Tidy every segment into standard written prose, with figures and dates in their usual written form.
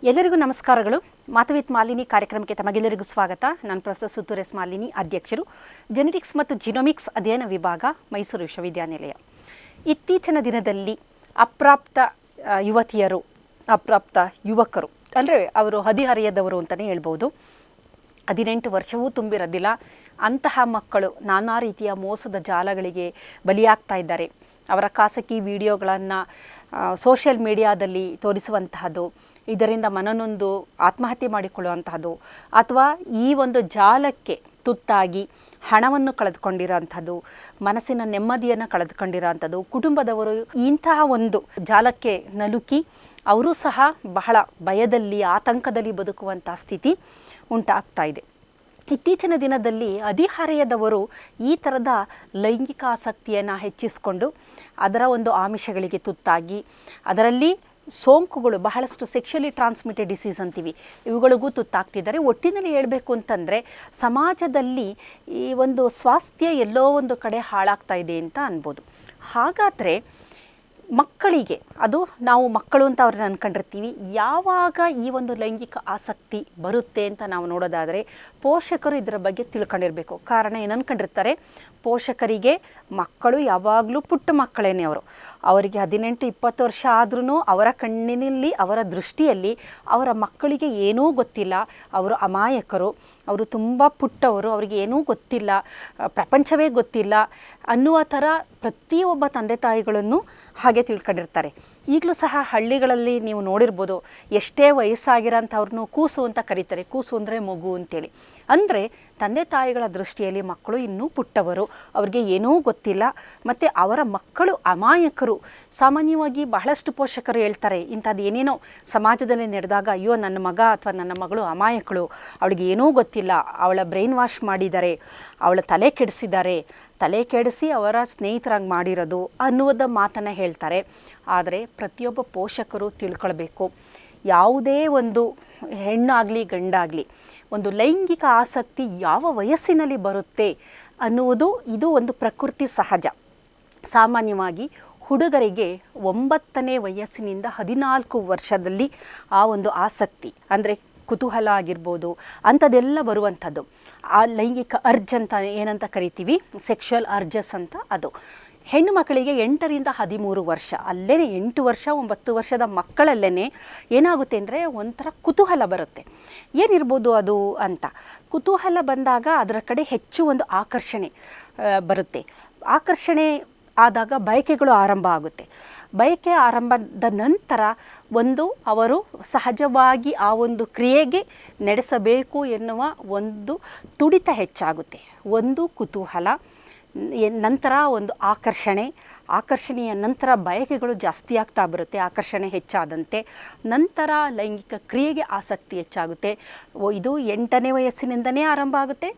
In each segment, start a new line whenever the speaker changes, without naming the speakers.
ಎಲ್ಲರಿಗೂ ನಮಸ್ಕಾರಗಳು. ಮಾತವಿತ್ ಮಾಲಿನಿ ಕಾರ್ಯಕ್ರಮಕ್ಕೆ ತಮಗೆಲ್ಲರಿಗೂ ಸ್ವಾಗತ. ನಾನು ಪ್ರೊಫೆಸರ್ ಸುತ್ತೂರ್ ಎಸ್ ಮಾಲಿನಿ, ಅಧ್ಯಕ್ಷರು, ಜೆನೆಟಿಕ್ಸ್ ಮತ್ತು ಜಿನೋಮಿಕ್ಸ್ ಅಧ್ಯಯನ ವಿಭಾಗ, ಮೈಸೂರು ವಿಶ್ವವಿದ್ಯಾನಿಲಯ. ಇತ್ತೀಚಿನ ದಿನದಲ್ಲಿ ಅಪ್ರಾಪ್ತ ಯುವತಿಯರು, ಅಪ್ರಾಪ್ತ ಯುವಕರು ಅಂದರೆ ಅವರು ಹದಿಹರೆಯದವರು ಅಂತಲೇ ಹೇಳ್ಬೋದು, 18 ವರ್ಷವೂ ತುಂಬಿರೋದಿಲ್ಲ, ಅಂತಹ ಮಕ್ಕಳು ನಾನಾ ರೀತಿಯ ಮೋಸದ ಜಾಲಗಳಿಗೆ ಬಲಿಯಾಗ್ತಾ ಇದ್ದಾರೆ. ಅವರ ಖಾಸಗಿ ವಿಡಿಯೋಗಳನ್ನು ಸೋಷಿಯಲ್ ಮೀಡಿಯಾದಲ್ಲಿ ತೋರಿಸುವಂತಹದ್ದು, ಇದರಿಂದ ಮನನೊಂದು ಆತ್ಮಹತ್ಯೆ ಮಾಡಿಕೊಳ್ಳುವಂತಹದ್ದು, ಅಥವಾ ಈ ಒಂದು ಜಾಲಕ್ಕೆ ತುತ್ತಾಗಿ ಹಣವನ್ನು ಕಳೆದುಕೊಂಡಿರೋಂಥದ್ದು, ಮನಸ್ಸಿನ ನೆಮ್ಮದಿಯನ್ನು ಕಳೆದುಕೊಂಡಿರೋಂಥದ್ದು, ಕುಟುಂಬದವರು ಇಂತಹ ಒಂದು ಜಾಲಕ್ಕೆ ನಲುಕಿ ಅವರು ಸಹ ಬಹಳ ಭಯದಲ್ಲಿ, ಆತಂಕದಲ್ಲಿ ಬದುಕುವಂಥ ಸ್ಥಿತಿ ಉಂಟಾಗ್ತಾ ಇದೆ. ಇತ್ತೀಚಿನ ದಿನದಲ್ಲಿ ಹದಿಹರೆಯದವರು ಈ ಥರದ ಲೈಂಗಿಕ ಆಸಕ್ತಿಯನ್ನು ಹೆಚ್ಚಿಸಿಕೊಂಡು ಅದರ ಒಂದು ಆಮಿಷಗಳಿಗೆ ತುತ್ತಾಗಿ, ಅದರಲ್ಲಿ ಸೋಂಕುಗಳು, ಬಹಳಷ್ಟು ಸೆಕ್ಷುಲಿ ಟ್ರಾನ್ಸ್ಮಿಟೆಡ್ ಡಿಸೀಸ್ ಅಂತೀವಿ, ಇವುಗಳಿಗೂ ತುತ್ತಾಗ್ತಿದ್ದಾರೆ. ಒಟ್ಟಿನಲ್ಲಿ ಹೇಳಬೇಕು ಅಂತಂದರೆ ಸಮಾಜದಲ್ಲಿ ಈ ಒಂದು ಸ್ವಾಸ್ಥ್ಯ ಎಲ್ಲೋ ಒಂದು ಕಡೆ ಹಾಳಾಗ್ತಾ ಇದೆ ಅಂತ ಅನ್ಬೋದು. ಹಾಗಾದರೆ ಮಕ್ಕಳಿಗೆ, ಅದು ನಾವು ಮಕ್ಕಳು ಅಂತ ಅವ್ರನ್ನ ಅಂದ್ಕೊಂಡಿರ್ತೀವಿ, ಯಾವಾಗ ಈ ಒಂದು ಲೈಂಗಿಕ ಆಸಕ್ತಿ ಬರುತ್ತೆ ಅಂತ ನಾವು ನೋಡೋದಾದರೆ ಪೋಷಕರು ಇದರ ಬಗ್ಗೆ ತಿಳ್ಕೊಂಡಿರಬೇಕು. ಕಾರಣ ಏನು ಅಂದ್ಕೊಂಡಿರ್ತಾರೆ, ಪೋಷಕರಿಗೆ ಮಕ್ಕಳು ಯಾವಾಗಲೂ ಪುಟ್ಟ ಮಕ್ಕಳೇನೆ, ಅವರಿಗೆ 18-20 ವರ್ಷ ಆದ್ರೂ ಅವರ ಕಣ್ಣಿನಲ್ಲಿ, ಅವರ ದೃಷ್ಟಿಯಲ್ಲಿ ಅವರ ಮಕ್ಕಳಿಗೆ ಏನೂ ಗೊತ್ತಿಲ್ಲ, ಅವರು ಅಮಾಯಕರು, ಅವರು ತುಂಬ ಪುಟ್ಟವರು, ಅವರಿಗೆ ಏನೂ ಗೊತ್ತಿಲ್ಲ, ಪ್ರಪಂಚವೇ ಗೊತ್ತಿಲ್ಲ ಅನ್ನುವ ಥರ ಪ್ರತಿಯೊಬ್ಬ ತಂದೆ ತಾಯಿಗಳನ್ನು ಹಾಗೆ ತಿಳ್ಕೊಂಡಿರ್ತಾರೆ. ಈಗಲೂ ಸಹ ಹಳ್ಳಿಗಳಲ್ಲಿ ನೀವು ನೋಡಿರ್ಬೋದು, ಎಷ್ಟೇ ವಯಸ್ಸಾಗಿರೋಂಥವ್ರನ್ನೂ ಕೂಸು ಅಂತ ಕರೀತಾರೆ. ಕೂಸು ಅಂದರೆ ಮಗು ಅಂತೇಳಿ. ಅಂದರೆ ತಂದೆ ತಾಯಿಗಳ ದೃಷ್ಟಿಯಲ್ಲಿ ಮಕ್ಕಳು ಇನ್ನೂ ಪುಟ್ಟವರು, ಅವ್ರಿಗೆ ಏನೂ ಗೊತ್ತಿಲ್ಲ, ಮತ್ತು ಅವರ ಮಕ್ಕಳು ಅಮಾಯಕರು. ಸಾಮಾನ್ಯವಾಗಿ ಬಹಳಷ್ಟು ಪೋಷಕರು ಹೇಳ್ತಾರೆ, ಇಂಥದ್ದು ಏನೇನೋ ಸಮಾಜದಲ್ಲಿ ನಡೆದಾಗ, ಅಯ್ಯೋ ನನ್ನ ಮಗ ಅಥವಾ ನನ್ನ ಮಗಳು ಅಮಾಯಕಳು, ಅವಳಿಗೆ ಏನೂ ಗೊತ್ತಿಲ್ಲ, ಅವಳ ಬ್ರೈನ್ ವಾಶ್ ಮಾಡಿದ್ದಾರೆ, ಅವಳ ತಲೆ ಕೆಡಿಸಿ ಅವರ ಸ್ನೇಹಿತರಾಗಿ ಮಾಡಿರೋದು ಅನ್ನುವುದ ಮಾತನ್ನು ಹೇಳ್ತಾರೆ. ಆದರೆ ಪ್ರತಿಯೊಬ್ಬ ಪೋಷಕರು ತಿಳ್ಕೊಳ್ಬೇಕು, ಯಾವುದೇ ಒಂದು ಹೆಣ್ಣಾಗಲಿ ಗಂಡಾಗಲಿ ಒಂದು ಲೈಂಗಿಕ ಆಸಕ್ತಿ ಯಾವ ವಯಸ್ಸಿನಲ್ಲಿ ಬರುತ್ತೆ ಅನ್ನುವುದು ಇದು ಒಂದು ಪ್ರಕೃತಿ ಸಹಜ. ಸಾಮಾನ್ಯವಾಗಿ ಹುಡುಗರಿಗೆ 9ನೇ ವಯಸ್ಸಿನಿಂದ 14 ವರ್ಷದಲ್ಲಿ ಆ ಒಂದು ಆಸಕ್ತಿ ಅಂದರೆ ಕುತೂಹಲ ಆಗಿರ್ಬೋದು ಅಂಥದ್ದೆಲ್ಲ ಬರುವಂಥದ್ದು. ಆ ಲೈಂಗಿಕ ಅರ್ಜ್ ಅಂತ ಏನಂತ ಕರಿತೀವಿ, ಸೆಕ್ಷುವಲ್ ಅರ್ಜಸ್ ಅಂತ, ಅದು ಹೆಣ್ಣು ಮಕ್ಕಳಿಗೆ 8ರಿಂದ 13 ವರ್ಷ, ಅಲ್ಲೇ 8 ವರ್ಷ 9 ವರ್ಷದ ಮಕ್ಕಳಲ್ಲೇ ಏನಾಗುತ್ತೆ ಅಂದರೆ ಒಂಥರ ಕುತೂಹಲ ಬರುತ್ತೆ. ಏನಿರ್ಬೋದು ಅದು ಅಂತ ಕುತೂಹಲ ಬಂದಾಗ ಅದರ ಕಡೆ ಹೆಚ್ಚು ಒಂದು ಆಕರ್ಷಣೆ ಬರುತ್ತೆ. ಆಕರ್ಷಣೆ ಆದಾಗ ಬಯಕೆಗಳು ಆರಂಭ ಆಗುತ್ತೆ. ಬಯಕೆ ಆರಂಭದ ನಂತರ ಅವರು ಸಹಜವಾಗಿ ಆ ಒಂದು ಕ್ರಿಯೆಗೆ ನಡೆಸಬೇಕು ಎನ್ನುವ ಒಂದು ತುಡಿತ ಹೆಚ್ಚಾಗುತ್ತೆ. ಒಂದು ಕುತೂಹಲ, ನಂತರ ಒಂದು ಆಕರ್ಷಣೆಯ ನಂತರ ಬಯಕೆಗಳು ಜಾಸ್ತಿ ಆಗ್ತಾ ಬರುತ್ತೆ. ಆಕರ್ಷಣೆ ಹೆಚ್ಚಾದಂತೆ ನಂತರ ಲೈಂಗಿಕ ಕ್ರಿಯೆಗೆ ಆಸಕ್ತಿ ಹೆಚ್ಚಾಗುತ್ತೆ. ಇದು 8ನೇ ವಯಸ್ಸಿನಿಂದನೇ ಆರಂಭ ಆಗುತ್ತೆ.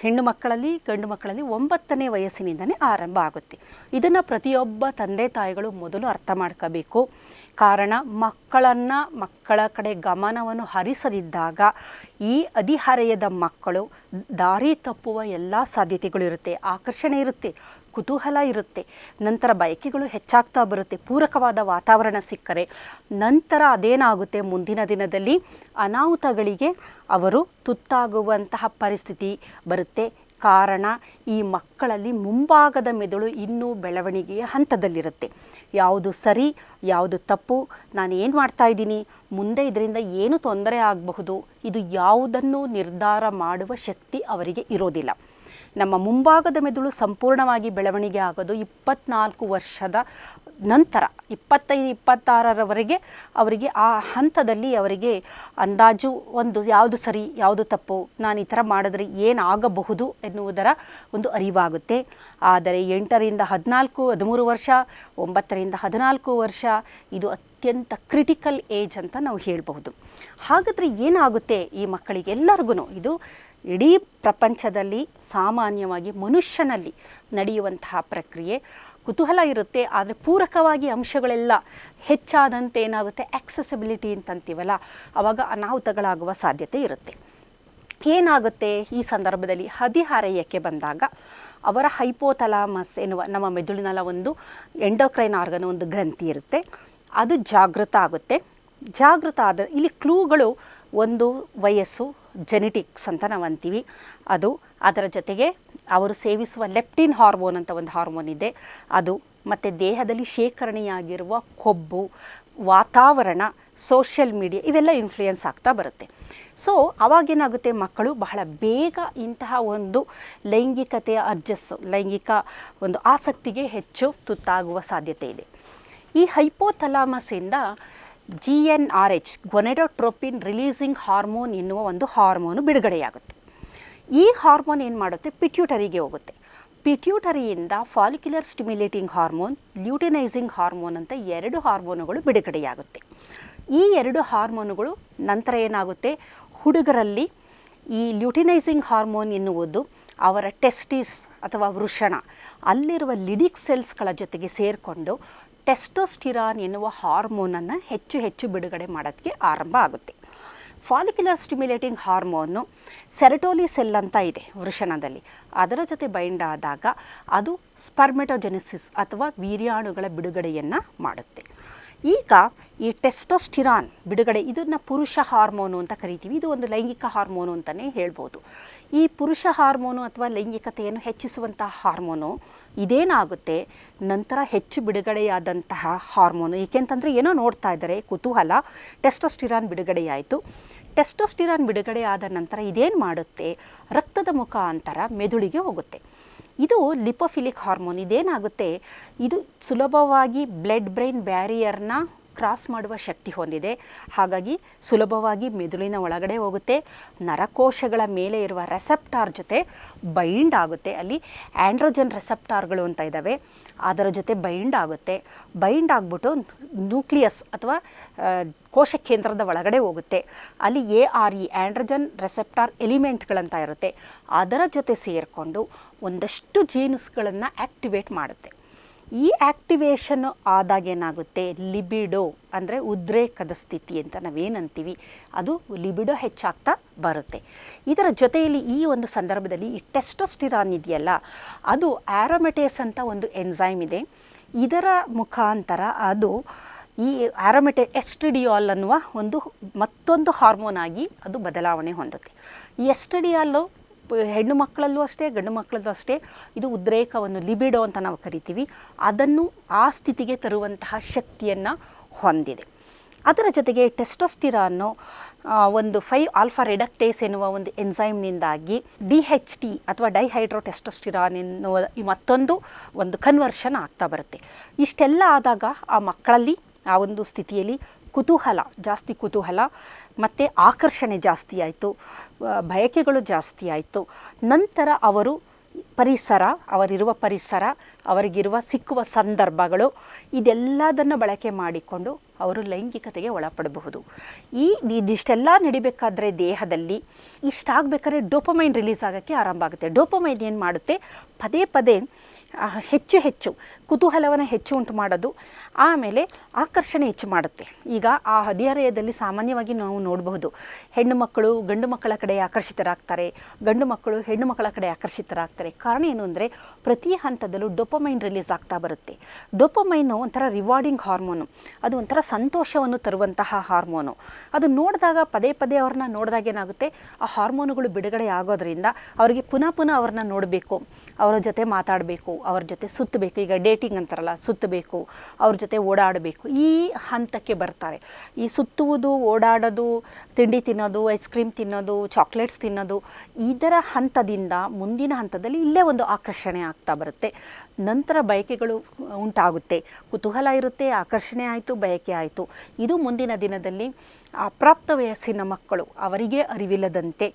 ಹೆಣ್ಣು ಮಕ್ಕಳಲ್ಲಿ, ಗಂಡು ಮಕ್ಕಳಲ್ಲಿ 9ನೇ ವಯಸ್ಸಿನಿಂದನೇ ಆರಂಭ ಆಗುತ್ತೆ. ಇದನ್ನು ಪ್ರತಿಯೊಬ್ಬ ತಂದೆ ತಾಯಿಗಳು ಮೊದಲು ಅರ್ಥ ಮಾಡ್ಕೋಬೇಕು. ಕಾರಣ ಮಕ್ಕಳ ಕಡೆ ಗಮನವನ್ನು ಹರಿಸದಿದ್ದಾಗ ಈ ಹದಿಹರೆಯದ ಮಕ್ಕಳು ದಾರಿ ತಪ್ಪುವ ಎಲ್ಲ ಸಾಧ್ಯತೆಗಳು ಇರುತ್ತೆ. ಆಕರ್ಷಣೆ ಇರುತ್ತೆ, ಕುತೂಹಲ ಇರುತ್ತೆ, ನಂತರ ಬಯಕೆಗಳು ಹೆಚ್ಚಾಗ್ತಾ ಬರುತ್ತೆ. ಪೂರಕವಾದ ವಾತಾವರಣ ಸಿಕ್ಕರೆ ನಂತರ ಅದೇನಾಗುತ್ತೆ, ಮುಂದಿನ ದಿನದಲ್ಲಿ ಅನಾಹುತಗಳಿಗೆ ಅವರು ತುತ್ತಾಗುವಂತಹ ಪರಿಸ್ಥಿತಿ ಬರುತ್ತೆ. ಕಾರಣ ಈ ಮಕ್ಕಳಲ್ಲಿ ಮುಂಭಾಗದ ಮೆದುಳು ಇನ್ನೂ ಬೆಳವಣಿಗೆಯ ಹಂತದಲ್ಲಿರುತ್ತೆ. ಯಾವುದು ಸರಿ, ಯಾವುದು ತಪ್ಪು, ನಾನು ಏನು ಮಾಡ್ತಾ ಇದ್ದೀನಿ, ಮುಂದೆ ಇದರಿಂದ ಏನು ತೊಂದರೆ ಆಗಬಹುದು, ಇದು ಯಾವುದನ್ನು ನಿರ್ಧಾರ ಮಾಡುವ ಶಕ್ತಿ ಅವರಿಗೆ ಇರೋದಿಲ್ಲ. ನಮ್ಮ ಮುಂಭಾಗದ ಮೆದುಳು ಸಂಪೂರ್ಣವಾಗಿ ಬೆಳವಣಿಗೆ ಆಗೋದು 24 ವರ್ಷದ ನಂತರ, 25-26ರವರೆಗೆ ಅವರಿಗೆ ಆ ಹಂತದಲ್ಲಿ ಅವರಿಗೆ ಅಂದಾಜು ಒಂದು ಯಾವುದು ಸರಿ ಯಾವುದು ತಪ್ಪು, ನಾನು ಈ ಥರ ಮಾಡಿದ್ರೆ ಏನಾಗಬಹುದು ಎನ್ನುವುದರ ಒಂದು ಅರಿವಾಗುತ್ತೆ. ಆದರೆ 8ರಿಂದ 13 ವರ್ಷ, 9ರಿಂದ 14 ವರ್ಷ ಇದು ಅತ್ಯಂತ ಕ್ರಿಟಿಕಲ್ ಏಜ್ ಅಂತ ನಾವು ಹೇಳಬಹುದು. ಹಾಗಾದರೆ ಏನಾಗುತ್ತೆ ಈ ಮಕ್ಕಳಿಗೆ, ಎಲ್ಲರಿಗೂ ಇದು ಇಡೀ ಪ್ರಪಂಚದಲ್ಲಿ ಸಾಮಾನ್ಯವಾಗಿ ಮನುಷ್ಯನಲ್ಲಿ ನಡೆಯುವಂತಹ ಪ್ರಕ್ರಿಯೆ. ಕುತೂಹಲ ಇರುತ್ತೆ, ಆದರೆ ಪೂರಕವಾಗಿ ಅಂಶಗಳೆಲ್ಲ ಹೆಚ್ಚಾದಂತೆ ಏನಾಗುತ್ತೆ, ಆಕ್ಸೆಸಿಬಿಲಿಟಿ ಅಂತಂತೀವಲ್ಲ, ಆವಾಗ ಅನಾಹುತಗಳಾಗುವ ಸಾಧ್ಯತೆ ಇರುತ್ತೆ. ಏನಾಗುತ್ತೆ ಈ ಸಂದರ್ಭದಲ್ಲಿ, ಹದಿಹರೆಯಕ್ಕೆ ಬಂದಾಗ ಅವರ ಹೈಪೋಥಲಾಮಸ್ ಎನ್ನುವ ನಮ್ಮ ಮೆದುಳಿನ ಒಂದು ಎಂಡೋಕ್ರೈನ್ ಆರ್ಗನ್ ಒಂದು ಗ್ರಂಥಿ ಇರುತ್ತೆ, ಅದು ಜಾಗೃತ ಆಗುತ್ತೆ. ಜಾಗೃತ ಆದ ಇಲ್ಲಿ ಕ್ಲೂಗಳು ಒಂದು ವಯಸ್ಸು, ಜೆನೆಟಿಕ್ಸ್ ಅಂತ ನಾವು ಅಂತೀವಿ ಅದು, ಅದರ ಜೊತೆಗೆ ಅವರು ಸೇವಿಸುವ ಲೆಪ್ಟಿನ್ ಹಾರ್ಮೋನ್ ಅಂತ ಒಂದು ಹಾರ್ಮೋನ್ ಇದೆ ಅದು, ಮತ್ತು ದೇಹದಲ್ಲಿ ಶೇಖರಣೆಯಾಗಿರುವ ಕೊಬ್ಬು, ವಾತಾವರಣ, ಸೋಷಿಯಲ್ ಮೀಡಿಯಾ ಇವೆಲ್ಲ ಇನ್ಫ್ಲೂಯೆನ್ಸ್ ಆಗ್ತಾ ಬರುತ್ತೆ. ಸೊ ಅವಾಗೇನಾಗುತ್ತೆ, ಮಕ್ಕಳು ಬಹಳ ಬೇಗ ಇಂತಹ ಒಂದು ಲೈಂಗಿಕತೆಯ ಅರ್ಜಸ್ಸು, ಲೈಂಗಿಕ ಒಂದು ಆಸಕ್ತಿಗೆ ಹೆಚ್ಚು ತುತ್ತಾಗುವ ಸಾಧ್ಯತೆ ಇದೆ. ಈ ಹೈಪೋಥಲಾಮಸಿಂದ GnRH ಗೊನೆಡೋಟ್ರೋಪಿನ್ ರಿಲೀಸಿಂಗ್ ಹಾರ್ಮೋನ್ ಎನ್ನುವ ಒಂದು ಹಾರ್ಮೋನು ಬಿಡುಗಡೆಯಾಗುತ್ತೆ. ಈ ಹಾರ್ಮೋನ್ ಏನು ಮಾಡುತ್ತೆ, ಪಿಟ್ಯೂಟರಿಗೆ ಹೋಗುತ್ತೆ. ಪಿಟ್ಯೂಟರಿಯಿಂದ follicular stimulating hormone, luteinizing hormone ಅಂತ 2 ಹಾರ್ಮೋನುಗಳು ಬಿಡುಗಡೆಯಾಗುತ್ತೆ. ಈ 2 ಹಾರ್ಮೋನುಗಳು ನಂತರ ಏನಾಗುತ್ತೆ, ಹುಡುಗರಲ್ಲಿ ಈ ಲ್ಯೂಟಿನೈಸಿಂಗ್ ಹಾರ್ಮೋನ್ ಎನ್ನುವುದು ಅವರ ಟೆಸ್ಟಿಸ್ ಅಥವಾ ವೃಷಣ ಅಲ್ಲಿರುವ ಲಿಡಿಕ್ ಸೆಲ್ಸ್ಗಳ ಜೊತೆಗೆ ಸೇರಿಕೊಂಡು ಟೆಸ್ಟೋಸ್ಟಿರಾನ್ ಎನ್ನುವ ಹಾರ್ಮೋನನ್ನು ಹೆಚ್ಚು ಹೆಚ್ಚು ಬಿಡುಗಡೆ ಮಾಡೋದಕ್ಕೆ ಆರಂಭ ಆಗುತ್ತೆ. ಫಾಲಿಕ್ಯುಲರ್ ಸ್ಟಿಮ್ಯುಲೇಟಿಂಗ್ ಹಾರ್ಮೋನು ಸೆರಟೋಲಿ ಸೆಲ್ ಅಂತ ಇದೆ ವೃಷಣದಲ್ಲಿ, ಅದರ ಜೊತೆ ಬೈಂಡ್ ಆದಾಗ ಅದು ಸ್ಪರ್ಮೆಟೋಜೆನೆಸಿಸ್ ಅಥವಾ ವೀರ್ಯಾಣುಗಳ ಬಿಡುಗಡೆಯನ್ನು ಮಾಡುತ್ತೆ. ಈಗ ಈ ಟೆಸ್ಟೋಸ್ಟಿರಾನ್ ಬಿಡುಗಡೆ, ಇದನ್ನು ಪುರುಷ ಹಾರ್ಮೋನು ಅಂತ ಕರಿತೀವಿ. ಇದು ಒಂದು ಲೈಂಗಿಕ ಹಾರ್ಮೋನು ಅಂತಲೇ ಹೇಳ್ಬೋದು. ಈ ಪುರುಷ ಹಾರ್ಮೋನು ಅಥವಾ ಲೈಂಗಿಕತೆಯನ್ನು ಹೆಚ್ಚಿಸುವಂತಹ ಹಾರ್ಮೋನು ಇದೇನಾಗುತ್ತೆ, ನಂತರ ಹೆಚ್ಚು ಬಿಡುಗಡೆಯಾದಂತಹ ಹಾರ್ಮೋನು. ಏಕೆಂತಂದರೆ ಏನೋ ನೋಡ್ತಾ ಇದ್ದಾರೆ, ಕುತೂಹಲ, ಟೆಸ್ಟೋಸ್ಟಿರಾನ್ ಬಿಡುಗಡೆಯಾಯಿತು. ಟೆಸ್ಟೋಸ್ಟಿರಾನ್ ಬಿಡುಗಡೆ ಆದ ನಂತರ ಇದೇನು ಮಾಡುತ್ತೆ, ರಕ್ತದ ಮುಖಾಂತರ ಮೆದುಳಿಗೆ ಹೋಗುತ್ತೆ. ಇದು ಲಿಪೋಫಿಲಿಕ್ ಹಾರ್ಮೋನ್. ಇದೇನಾಗುತ್ತೆ, ಇದು ಸುಲಭವಾಗಿ ಬ್ಲಡ್ ಬ್ರೈನ್ ಬ್ಯಾರಿಯರ್ನ ಕ್ರಾಸ್ ಮಾಡುವ ಶಕ್ತಿ ಹೊಂದಿದೆ. ಹಾಗಾಗಿ ಸುಲಭವಾಗಿ ಮೆದುಳಿನ ಒಳಗಡೆ ಹೋಗುತ್ತೆ, ನರಕೋಶಗಳ ಮೇಲೆ ಇರುವ ರೆಸೆಪ್ಟಾರ್ ಜೊತೆ ಬೈಂಡ್ ಆಗುತ್ತೆ. ಅಲ್ಲಿ ಆ್ಯಂಡ್ರೋಜನ್ ರೆಸೆಪ್ಟಾರ್ಗಳು ಅಂತ ಇದ್ದಾವೆ, ಅದರ ಜೊತೆ ಬೈಂಡ್ ಆಗುತ್ತೆ. ಬೈಂಡ್ ಆಗಿಬಿಟ್ಟು ನ್ಯೂಕ್ಲಿಯಸ್ ಅಥವಾ ಕೋಶ ಕೇಂದ್ರದ ಒಳಗಡೆ ಹೋಗುತ್ತೆ. ಅಲ್ಲಿ ARE ಆ್ಯಂಡ್ರೋಜನ್ ರೆಸೆಪ್ಟಾರ್ ಎಲಿಮೆಂಟ್ಗಳಂತ ಇರುತ್ತೆ, ಅದರ ಜೊತೆ ಸೇರಿಕೊಂಡು ಒಂದಷ್ಟು ಜೀನ್ಸ್ಗಳನ್ನು ಆ್ಯಕ್ಟಿವೇಟ್ ಮಾಡುತ್ತೆ. ಈ ಆ್ಯಕ್ಟಿವೇಷನ್ ಆದಾಗ ಏನಾಗುತ್ತೆ, ಲಿಬಿಡೋ ಅಂದರೆ ಉದ್ರೇಕದ ಸ್ಥಿತಿ ಅಂತ ನಾವೇನಂತೀವಿ, ಅದು ಲಿಬಿಡೋ ಹೆಚ್ಚಾಗ್ತಾ ಬರುತ್ತೆ. ಇದರ ಜೊತೆಯಲ್ಲಿ ಈ ಒಂದು ಸಂದರ್ಭದಲ್ಲಿ ಈ ಟೆಸ್ಟೋಸ್ಟಿರಾನ್ ಇದೆಯಲ್ಲ, ಅದು ಆ್ಯರೋಮೆಟೇಸ್ ಅಂತ ಒಂದು ಎನ್ಸೈಮ್ ಇದೆ. ಇದರ ಮುಖಾಂತರ ಅದು ಈ ಎಸ್ಟ್ರಿಡಿಯಾಲ್ ಅನ್ನುವ ಮತ್ತೊಂದು ಹಾರ್ಮೋನ್ ಆಗಿ ಅದು ಬದಲಾವಣೆ ಹೊಂದುತ್ತೆ. ಈ ಎಸ್ಟ್ರಿಡಿಯಾಲು ಹೆಣ್ಣು ಮಕ್ಕಳಲ್ಲೂ ಅಷ್ಟೇ, ಗಂಡು ಮಕ್ಕಳಲ್ಲೂ ಅಷ್ಟೇ, ಇದು ಉದ್ರೇಕವನ್ನು, ಲಿಬಿಡೋ ಅಂತ ನಾವು ಕರಿತೀವಿ, ಅದನ್ನು ಆ ಸ್ಥಿತಿಗೆ ತರುವಂತಹ ಶಕ್ತಿಯನ್ನು ಹೊಂದಿದೆ. ಅದರ ಜೊತೆಗೆ ಟೆಸ್ಟೋಸ್ಟಿರಾನ್ನು ಒಂದು 5-ಆಲ್ಫಾ ರೆಡಕ್ಟೇಸ್ ಎನ್ನುವ ಒಂದು ಎನ್ಸೈಮ್ನಿಂದಾಗಿ DHT ಅಥವಾ ಡೈಹೈಡ್ರೋ ಟೆಸ್ಟೋಸ್ಟಿರಾನ್ ಎನ್ನುವ ಈ ಮತ್ತೊಂದು ಕನ್ವರ್ಷನ್ ಆಗ್ತಾ ಬರುತ್ತೆ. ಇಷ್ಟೆಲ್ಲ ಆದಾಗ ಆ ಮಕ್ಕಳಲ್ಲಿ ಆ ಒಂದು ಸ್ಥಿತಿಯಲ್ಲಿ ಕುತೂಹಲ ಮತ್ತು ಆಕರ್ಷಣೆ ಜಾಸ್ತಿ ಆಯಿತು, ಬಯಕೆಗಳು ಜಾಸ್ತಿ ಆಯಿತು. ನಂತರ ಅವರಿರುವ ಪರಿಸರ, ಅವರಿಗಿರುವ ಸಿಕ್ಕುವ ಇದೆಲ್ಲದನ್ನು ಬಳಕೆ ಮಾಡಿಕೊಂಡು ಅವರು ಲೈಂಗಿಕತೆಗೆ ಒಳಪಡಬಹುದು. ಇದಿಷ್ಟೆಲ್ಲ ನಡಿಬೇಕಾದ್ರೆ ದೇಹದಲ್ಲಿ ಇಷ್ಟಾಗಬೇಕಾದ್ರೆ ಡೋಪಮೈನ್ ರಿಲೀಸ್ ಆಗೋಕ್ಕೆ ಆರಂಭ ಆಗುತ್ತೆ. ಡೋಪಮೈನ್ ಏನು ಮಾಡುತ್ತೆ, ಪದೇ ಪದೇ ಹೆಚ್ಚು ಕುತೂಹಲವನ್ನು ಹೆಚ್ಚು ಉಂಟು ಮಾಡೋದು, ಆಮೇಲೆ ಆಕರ್ಷಣೆ ಹೆಚ್ಚು ಮಾಡುತ್ತೆ. ಈಗ ಆ ಹದಿಹರೆಯದಲ್ಲಿ ಸಾಮಾನ್ಯವಾಗಿ ನಾವು ನೋಡಬಹುದು, ಹೆಣ್ಣು ಮಕ್ಕಳು ಗಂಡು ಮಕ್ಕಳ ಕಡೆ ಆಕರ್ಷಿತರಾಗ್ತಾರೆ, ಗಂಡು ಮಕ್ಕಳು ಹೆಣ್ಣು ಮಕ್ಕಳ ಕಡೆ ಆಕರ್ಷಿತರಾಗ್ತಾರೆ. ಕಾರಣ ಏನು ಅಂದರೆ ಪ್ರತಿ ಹಂತದಲ್ಲೂ ಡೋಪಮೈನ್ ರಿಲೀಸ್ ಆಗ್ತಾ ಬರುತ್ತೆ. ಡೋಪಮೈನು ಒಂಥರ ರಿವಾರ್ಡಿಂಗ್ ಹಾರ್ಮೋನು, ಅದು ಒಂಥರ ಸಂತೋಷವನ್ನು ತರುವಂತಹ ಹಾರ್ಮೋನು. ಅದು ನೋಡಿದಾಗ ಪದೇ ಅವ್ರನ್ನ ನೋಡಿದಾಗ ಏನಾಗುತ್ತೆ, ಆ ಹಾರ್ಮೋನುಗಳು ಬಿಡುಗಡೆ ಆಗೋದ್ರಿಂದ ಅವರಿಗೆ ಪುನಃ ಅವ್ರನ್ನ ನೋಡಬೇಕು, ಅವರ ಜೊತೆ ಮಾತಾಡಬೇಕು, ಅವ್ರ ಜೊತೆ ಸುತ್ತಬೇಕು. ಈಗ ಡೇಟಿಂಗ್ ಅಂತಾರಲ್ಲ, ಸುತ್ತಬೇಕು, ಅವ್ರ ಜೊತೆ ಓಡಾಡಬೇಕು, ಈ ಹಂತಕ್ಕೆ ಬರ್ತಾರೆ. ಈ ಸುತ್ತುವುದು, ಓಡಾಡೋದು, ತಿಂಡಿ ತಿನ್ನೋದು, ಐಸ್ ಕ್ರೀಮ್ ತಿನ್ನೋದು, ಚಾಕ್ಲೇಟ್ಸ್ ತಿನ್ನೋದು, ಇದರ ಹಂತದಿಂದ ಮುಂದಿನ ಹಂತದಲ್ಲಿ ಇಲ್ಲೇ ಒಂದು ಆಕರ್ಷಣೆ ಆಗ್ತಾ ಬರುತ್ತೆ. ನಂತರ ಬಯಕೆಗಳು ಉಂಟಾಗುತ್ತೆ, ಕುತೂಹಲ ಇರುತ್ತೆ, ಆಕರ್ಷಣೆ ಆಯಿತು, ಬಯಕೆ ಆಯಿತು. ಇದು ಮುಂದಿನ ದಿನದಲ್ಲಿ ಅಪ್ರಾಪ್ತ ವಯಸ್ಸಿನ ಮಕ್ಕಳು ಅವರಿಗೆ ಅರಿವಿಲ್ಲದಂತೆ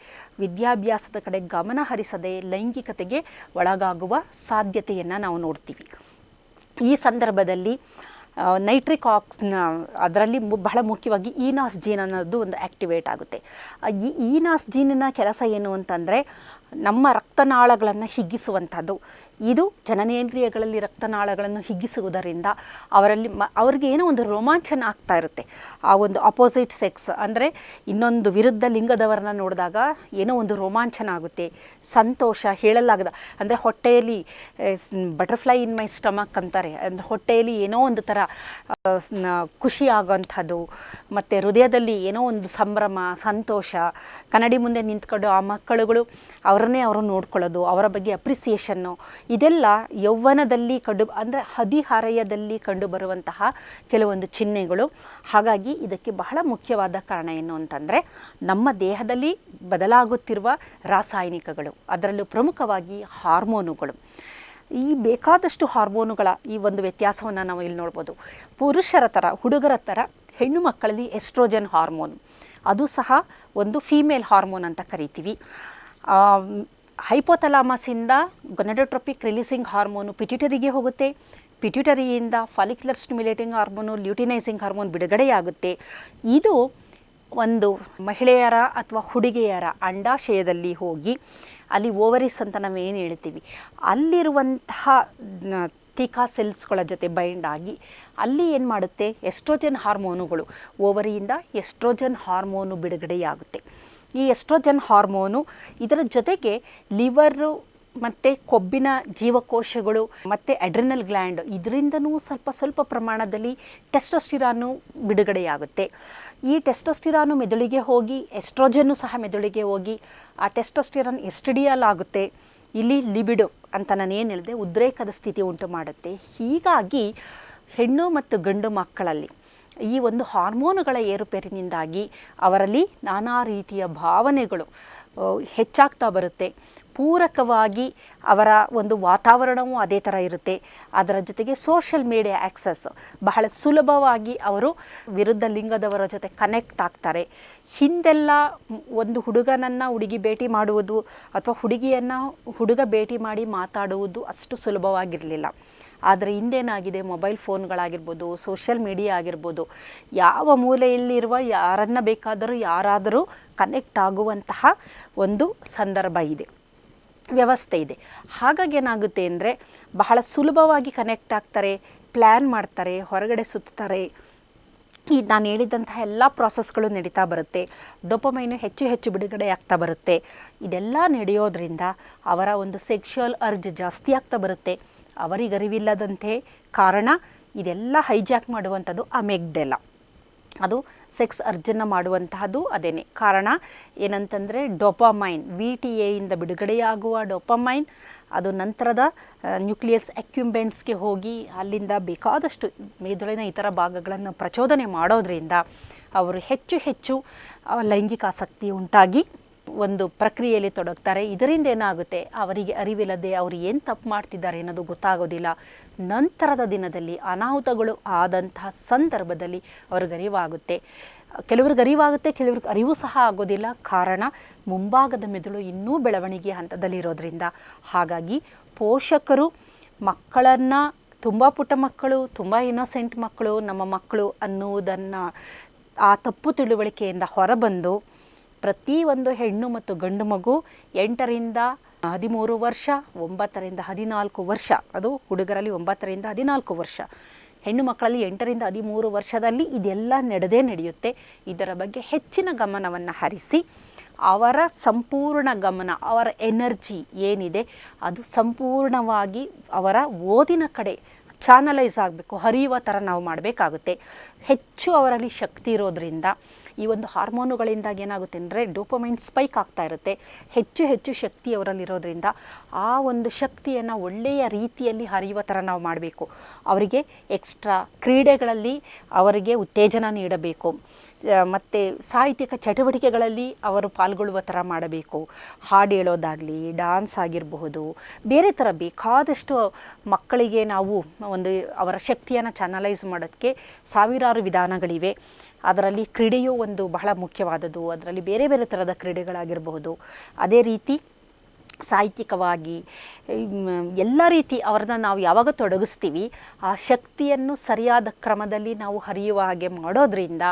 ವಿದ್ಯಾಭ್ಯಾಸದ ಕಡೆ ಗಮನ ಹರಿಸದೆ ಲೈಂಗಿಕತೆಗೆ ಒಳಗಾಗುವ ಸಾಧ್ಯತೆಯನ್ನು ನಾವು ನೋಡ್ತೀವಿ. ಈ ಸಂದರ್ಭದಲ್ಲಿ ನೈಟ್ರಿಕ್ ಅದರಲ್ಲಿ ಬಹಳ ಮುಖ್ಯವಾಗಿ ಈನಾಸ್ ಜೀನ್ ಅನ್ನೋದು ಒಂದು ಆ್ಯಕ್ಟಿವೇಟ್ ಆಗುತ್ತೆ. ಈ ಈನಾಸ್ ಜೀನಿನ ಕೆಲಸ ಏನು ಅಂತಂದರೆ, ನಮ್ಮ ರಕ್ತನಾಳಗಳನ್ನು ಹಿಗ್ಗಿಸುವಂಥದ್ದು. ಇದು ಜನನೇಂದ್ರಿಯಗಳಲ್ಲಿ ರಕ್ತನಾಳಗಳನ್ನು ಹಿಗ್ಗಿಸುವುದರಿಂದ ಅವರಿಗೆ ಏನೋ ಒಂದು ರೋಮಾಂಚನ ಆಗ್ತಾ ಇರುತ್ತೆ. ಆ ಒಂದು ಅಪೋಸಿಟ್ ಸೆಕ್ಸ್ ಅಂದರೆ ಇನ್ನೊಂದು ವಿರುದ್ಧ ಲಿಂಗದವರನ್ನ ನೋಡಿದಾಗ ಏನೋ ಒಂದು ರೋಮಾಂಚನ ಆಗುತ್ತೆ, ಸಂತೋಷ ಹೇಳಲಾಗದ, ಅಂದರೆ ಹೊಟ್ಟೆಯಲ್ಲಿ ಬಟರ್ಫ್ಲೈ ಇನ್ ಮೈ ಸ್ಟಮಕ್ ಅಂತಾರೆ, ಅಂದರೆ ಹೊಟ್ಟೆಯಲ್ಲಿ ಏನೋ ಒಂದು ಥರ ಖುಷಿ ಆಗೋಂಥದ್ದು, ಮತ್ತು ಹೃದಯದಲ್ಲಿ ಏನೋ ಒಂದು ಸಂಭ್ರಮ, ಸಂತೋಷ. ಕನ್ನಡಿ ಮುಂದೆ ನಿಂತ್ಕೊಂಡು ಆ ಮಕ್ಕಳುಗಳು ಅವರನ್ನೇ ಅವರು ನೋಡ್ಕೊಳ್ಳೋದು, ಅವರ ಬಗ್ಗೆ ಅಪ್ರಿಸಿಯೇಷನ್ನು, ಇದೆಲ್ಲ ಯೌವನದಲ್ಲಿ ಅಂದರೆ ಹದಿಹರೆಯದಲ್ಲಿ ಕಂಡುಬರುವಂತಹ ಕೆಲವೊಂದು ಚಿಹ್ನೆಗಳು. ಹಾಗಾಗಿ ಇದಕ್ಕೆ ಬಹಳ ಮುಖ್ಯವಾದ ಕಾರಣ ಏನು ಅಂತಂದರೆ ನಮ್ಮ ದೇಹದಲ್ಲಿ ಬದಲಾಗುತ್ತಿರುವ ರಾಸಾಯನಿಕಗಳು, ಅದರಲ್ಲೂ ಪ್ರಮುಖವಾಗಿ ಹಾರ್ಮೋನುಗಳು. ಈ ಬೇಕಾದಷ್ಟು ಹಾರ್ಮೋನುಗಳ ಈ ಒಂದು ವ್ಯತ್ಯಾಸವನ್ನು ನಾವು ಇಲ್ಲಿ ನೋಡ್ಬೋದು. ಪುರುಷರ ಥರ, ಹುಡುಗರ ಥರ ಹೆಣ್ಣು ಮಕ್ಕಳಲ್ಲಿ ಎಸ್ಟ್ರೋಜನ್ ಹಾರ್ಮೋನ್, ಅದು ಸಹ ಒಂದು ಫೀಮೇಲ್ ಹಾರ್ಮೋನ್ ಅಂತ ಕರಿತೀವಿ. ಹೈಪೋಥಲಾಮಸಿಂದ ಗೊನಾಡೋಟ್ರೋಪಿಕ್ ರಿಲೀಸಿಂಗ್ ಹಾರ್ಮೋನು ಪಿಟ್ಯೂಟರಿಗೆ ಹೋಗುತ್ತೆ. ಪಿಟ್ಯೂಟರಿಯಿಂದ follicular stimulating hormone, luteinizing hormone ಬಿಡುಗಡೆಯಾಗುತ್ತೆ. ಇದು ಒಂದು ಮಹಿಳೆಯರ ಅಥವಾ ಹುಡುಗಿಯರ ಅಂಡಾಶಯದಲ್ಲಿ ಹೋಗಿ ಅಲ್ಲಿ ಓವರಿಸ್ ಅಂತ ನಾವೇನು ಹೇಳ್ತೀವಿ, ಅಲ್ಲಿರುವಂತಹ ತೀಕಾ ಸೆಲ್ಸ್ಗಳ ಜೊತೆ ಬೈಂಡ್ ಆಗಿ ಅಲ್ಲಿ ಏನು ಮಾಡುತ್ತೆ, ಎಸ್ಟ್ರೋಜನ್ ಹಾರ್ಮೋನುಗಳು, ಓವರಿಯಿಂದ ಎಸ್ಟ್ರೋಜನ್ ಹಾರ್ಮೋನು ಬಿಡುಗಡೆಯಾಗುತ್ತೆ. ಈ ಎಸ್ಟ್ರೋಜನ್ ಹಾರ್ಮೋನು ಇದರ ಜೊತೆಗೆ ಲಿವರು ಮತ್ತು ಕೊಬ್ಬಿನ ಜೀವಕೋಶಗಳು ಮತ್ತು ಅಡ್ರಿನಲ್ ಗ್ಲ್ಯಾಂಡ್, ಇದರಿಂದನೂ ಸ್ವಲ್ಪ ಪ್ರಮಾಣದಲ್ಲಿ ಟೆಸ್ಟೋಸ್ಟಿರಾನು ಬಿಡುಗಡೆಯಾಗುತ್ತೆ. ಈ ಟೆಸ್ಟೋಸ್ಟಿರಾನು ಮೆದುಳಿಗೆ ಹೋಗಿ, ಎಸ್ಟ್ರೋಜನ್ನು ಸಹ ಮೆದುಳಿಗೆ ಹೋಗಿ, ಆ ಟೆಸ್ಟೋಸ್ಟಿರಾನ್ ಎಸ್ಟಿಡಿಯಲ್ ಆಗುತ್ತೆ. ಇಲ್ಲಿ ಲಿಬಿಡೋ ಅಂತ ನಾನು ಏನು ಹೇಳಿದೆ, ಉದ್ರೇಕದ ಸ್ಥಿತಿ ಉಂಟು ಮಾಡುತ್ತೆ. ಹೀಗಾಗಿ ಹೆಣ್ಣು ಮತ್ತು ಗಂಡು ಮಕ್ಕಳಲ್ಲಿ ಈ ಒಂದು ಹಾರ್ಮೋನುಗಳ ಏರುಪೇರಿನಿಂದಾಗಿ ಅವರಲ್ಲಿ ನಾನಾ ರೀತಿಯ ಭಾವನೆಗಳು ಹೆಚ್ಚಾಗ್ತಾ ಬರುತ್ತೆ. ಪೂರಕವಾಗಿ ಅವರ ಒಂದು ವಾತಾವರಣವೂ ಅದೇ ಥರ ಇರುತ್ತೆ. ಅದರ ಜೊತೆಗೆ ಸೋಷಿಯಲ್ ಮೀಡಿಯಾ ಆ್ಯಕ್ಸಸ್, ಬಹಳ ಸುಲಭವಾಗಿ ಅವರು ವಿರುದ್ಧ ಲಿಂಗದವರ ಜೊತೆ ಕನೆಕ್ಟ್ ಆಗ್ತಾರೆ. ಹಿಂದೆಲ್ಲ ಒಂದು ಹುಡುಗನನ್ನು ಹುಡುಗಿ ಭೇಟಿ ಮಾಡುವುದು ಅಥವಾ ಹುಡುಗಿಯನ್ನು ಹುಡುಗ ಭೇಟಿ ಮಾಡಿ ಮಾತಾಡುವುದು ಅಷ್ಟು ಸುಲಭವಾಗಿರಲಿಲ್ಲ. ಆದರೆ ಇಂದೇನಾಗಿದೆ, ಮೊಬೈಲ್ ಫೋನ್ಗಳಾಗಿರ್ಬೋದು, ಸೋಷಿಯಲ್ ಮೀಡಿಯಾ ಆಗಿರ್ಬೋದು, ಯಾವ ಮೂಲೆಯಲ್ಲಿರುವ ಯಾರನ್ನು ಬೇಕಾದರೂ ಯಾರಾದರೂ ಕನೆಕ್ಟ್ ಆಗುವಂತಹ ಒಂದು ಸಂದರ್ಭ ಇದೆ, ವ್ಯವಸ್ಥೆ ಇದೆ. ಹಾಗಾಗಿ ಏನಾಗುತ್ತೆ ಅಂದರೆ ಬಹಳ ಸುಲಭವಾಗಿ ಕನೆಕ್ಟ್ ಆಗ್ತಾರೆ, ಪ್ಲ್ಯಾನ್ ಮಾಡ್ತಾರೆ, ಹೊರಗಡೆ ಸುತ್ತಾರೆ. ಈ ನಾನು ಹೇಳಿದಂತಹ ಎಲ್ಲ ಪ್ರಾಸೆಸ್ಗಳು ನಡೀತಾ ಬರುತ್ತೆ. ಡೋಪಮೈನು ಹೆಚ್ಚು ಬಿಡುಗಡೆ ಆಗ್ತಾ ಬರುತ್ತೆ. ಇದೆಲ್ಲ ನಡೆಯೋದ್ರಿಂದ ಅವರ ಒಂದು ಸೆಕ್ಷುವಲ್ ಅರ್ಜ್ ಜಾಸ್ತಿ ಆಗ್ತಾ ಬರುತ್ತೆ. ಅವರಿಗರಿವಿಲ್ಲದಂತೆ ಕಾರಣ ಇದೆಲ್ಲ ಹೈಜಾಕ್ ಮಾಡುವಂಥದ್ದು ಅಮೆಗ್ಡೆಲ, ಅದು ಸೆಕ್ಸ್ ಅರ್ಜನ್ನು ಮಾಡುವಂತಹದ್ದು ಅದೇನೆ. ಕಾರಣ ಏನಂತಂದರೆ ಡೋಪಾಮೈನ್, VTA ಬಿಡುಗಡೆಯಾಗುವ ಡೋಪಾಮೈನ್ ಅದು ನಂತರದ ನ್ಯೂಕ್ಲಿಯಸ್ ಅಕ್ಯುಂಬೆನ್ಸ್ಗೆ ಹೋಗಿ ಅಲ್ಲಿಂದ ಬೇಕಾದಷ್ಟು ಮೆದುಳಿನ ಇತರ ಭಾಗಗಳನ್ನು ಪ್ರಚೋದನೆ ಮಾಡೋದ್ರಿಂದ ಅವರು ಹೆಚ್ಚು ಲೈಂಗಿಕ ಆಸಕ್ತಿ ಉಂಟಾಗಿ ಒಂದು ಪ್ರಕ್ರಿಯೆಯಲ್ಲಿ ತೊಡಗ್ತಾರೆ. ಇದರಿಂದ ಏನಾಗುತ್ತೆ, ಅವರಿಗೆ ಅರಿವಿಲ್ಲದೆ ಅವರು ಏನು ತಪ್ಪು ಮಾಡ್ತಿದ್ದಾರೆ ಅನ್ನೋದು ಗೊತ್ತಾಗೋದಿಲ್ಲ. ನಂತರದ ದಿನದಲ್ಲಿ ಅನಾಹುತಗಳು ಆದಂತಹ ಸಂದರ್ಭದಲ್ಲಿ ಅವ್ರಿಗೆ ಅರಿವಾಗುತ್ತೆ. ಕೆಲವ್ರಿಗೆ ಅರಿವಾಗುತ್ತೆ, ಕೆಲವ್ರಿಗೆ ಅರಿವು ಸಹ ಆಗೋದಿಲ್ಲ. ಕಾರಣ ಮುಂಭಾಗದ ಮೆದುಳು ಇನ್ನೂ ಬೆಳವಣಿಗೆ ಹಂತದಲ್ಲಿರೋದ್ರಿಂದ. ಹಾಗಾಗಿ ಪೋಷಕರು ಮಕ್ಕಳನ್ನು, ತುಂಬ ಪುಟ್ಟ ಮಕ್ಕಳು, ತುಂಬ ಇನ್ನೋಸೆಂಟ್ ಮಕ್ಕಳು, ನಮ್ಮ ಮಕ್ಕಳು ಅನ್ನುವುದನ್ನು ಆ ತಪ್ಪು ತಿಳುವಳಿಕೆಯಿಂದ ಹೊರಬಂದು ಪ್ರತಿಯೊಂದು ಹೆಣ್ಣು ಮತ್ತು ಗಂಡು ಮಗು 8 ರಿಂದ 13 ವರ್ಷ, 9 ರಿಂದ 14 ವರ್ಷ, ಅದು ಹುಡುಗರಲ್ಲಿ 9 ರಿಂದ 14 ವರ್ಷ, ಹೆಣ್ಣು ಮಕ್ಕಳಲ್ಲಿ 8 ರಿಂದ 13 ವರ್ಷದಲ್ಲಿ ಇದೆಲ್ಲ ನಡೆಯುತ್ತೆ. ಇದರ ಬಗ್ಗೆ ಹೆಚ್ಚಿನ ಗಮನವನ್ನು ಹರಿಸಿ ಅವರ ಸಂಪೂರ್ಣ ಗಮನ, ಅವರ ಎನರ್ಜಿ ಏನಿದೆ ಅದು ಸಂಪೂರ್ಣವಾಗಿ ಅವರ ಓದಿನ ಕಡೆ ಚಾನಲೈಸ್ ಆಗಬೇಕು, ಹರಿಯುವ ಥರ ನಾವು ಮಾಡಬೇಕಾಗುತ್ತೆ. ಹೆಚ್ಚು ಅವರಲ್ಲಿ ಶಕ್ತಿ ಇರೋದ್ರಿಂದ ಈ ಒಂದು ಹಾರ್ಮೋನುಗಳಿಂದಾಗಿ ಏನಾಗುತ್ತೆ ಅಂದರೆ ಡೋಪಮೈನ್ ಸ್ಪೈಕ್ ಆಗ್ತಾ ಇರುತ್ತೆ. ಹೆಚ್ಚು ಶಕ್ತಿ ಅವರಲ್ಲಿರೋದ್ರಿಂದ ಆ ಒಂದು ಶಕ್ತಿಯನ್ನು ಒಳ್ಳೆಯ ರೀತಿಯಲ್ಲಿ ಹರಿಯುವ ಥರ ನಾವು ಮಾಡಬೇಕು. ಅವರಿಗೆ ಎಕ್ಸ್ಟ್ರಾ ಕ್ರೀಡೆಗಳಲ್ಲಿ ಅವರಿಗೆ ಉತ್ತೇಜನ ನೀಡಬೇಕು. ಮತ್ತು ಸಾಹಿತ್ಯಿಕ ಚಟುವಟಿಕೆಗಳಲ್ಲಿ ಅವರು ಪಾಲ್ಗೊಳ್ಳುವ ಥರ ಮಾಡಬೇಕು. ಹಾಡು ಹೇಳೋದಾಗಲಿ, ಡಾನ್ಸ್ ಆಗಿರಬಹುದು, ಬೇರೆ ಥರ ಬೇಕಾದಷ್ಟು ಮಕ್ಕಳಿಗೆ ನಾವು ಒಂದು ಅವರ ಶಕ್ತಿಯನ್ನು ಚಾನಲೈಸ್ ಮಾಡೋದಕ್ಕೆ ಸಾವಿರಾರು ವಿಧಾನಗಳಿವೆ. ಅದರಲ್ಲಿ ಕ್ರೀಡೆಯೂ ಒಂದು ಬಹಳ ಮುಖ್ಯವಾದದ್ದು. ಅದರಲ್ಲಿ ಬೇರೆ ಥರದ ಕ್ರೀಡೆಗಳಾಗಿರಬಹುದು. ಅದೇ ರೀತಿ ಸಾಹಿತ್ಯಿಕವಾಗಿ ಎಲ್ಲ ರೀತಿ ಅವ್ರನ್ನ ನಾವು ಯಾವಾಗ ತೊಡಗಿಸ್ತೀವಿ ಆ ಶಕ್ತಿಯನ್ನು ಸರಿಯಾದ ಕ್ರಮದಲ್ಲಿ ನಾವು ಹರಿಯುವ ಹಾಗೆ ಮಾಡೋದ್ರಿಂದ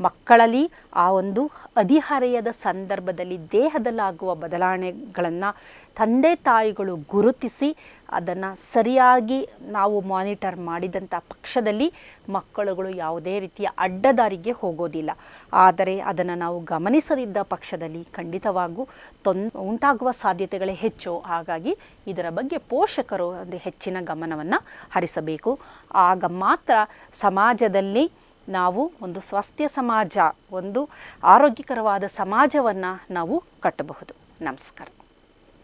ಮಕ್ಕಳಲ್ಲಿ ಆ ಒಂದು ಹದಿಹರೆಯದ ಸಂದರ್ಭದಲ್ಲಿ ದೇಹದಲ್ಲಾಗುವ ಬದಲಾವಣೆಗಳನ್ನು ತಂದೆ ತಾಯಿಗಳು ಗುರುತಿಸಿ ಅದನ್ನು ಸರಿಯಾಗಿ ನಾವು ಮಾನಿಟರ್ ಮಾಡಿದಂಥ ಪಕ್ಷದಲ್ಲಿ ಮಕ್ಕಳುಗಳು ಯಾವುದೇ ರೀತಿಯ ಅಡ್ಡದಾರಿಗೆ ಹೋಗೋದಿಲ್ಲ. ಆದರೆ ಅದನ್ನು ನಾವು ಗಮನಿಸದಿದ್ದ ಪಕ್ಷದಲ್ಲಿ ಖಂಡಿತವಾಗೂ ಉಂಟಾಗುವ ಸಾಧ್ಯತೆಗಳೇ ಹೆಚ್ಚು. ಹಾಗಾಗಿ ಇದರ ಬಗ್ಗೆ ಪೋಷಕರು ಒಂದು ಹೆಚ್ಚಿನ ಗಮನವನ್ನು ಹರಿಸಬೇಕು. ಆಗ ಮಾತ್ರ ಸಮಾಜದಲ್ಲಿ ನಾವು ಒಂದು ಸ್ವಾಸ್ಥ್ಯ ಸಮಾಜ, ಒಂದು ಆರೋಗ್ಯಕರವಾದ ಸಮಾಜವನ್ನು ನಾವು ಕಟ್ಟಬಹುದು. ನಮಸ್ಕಾರ.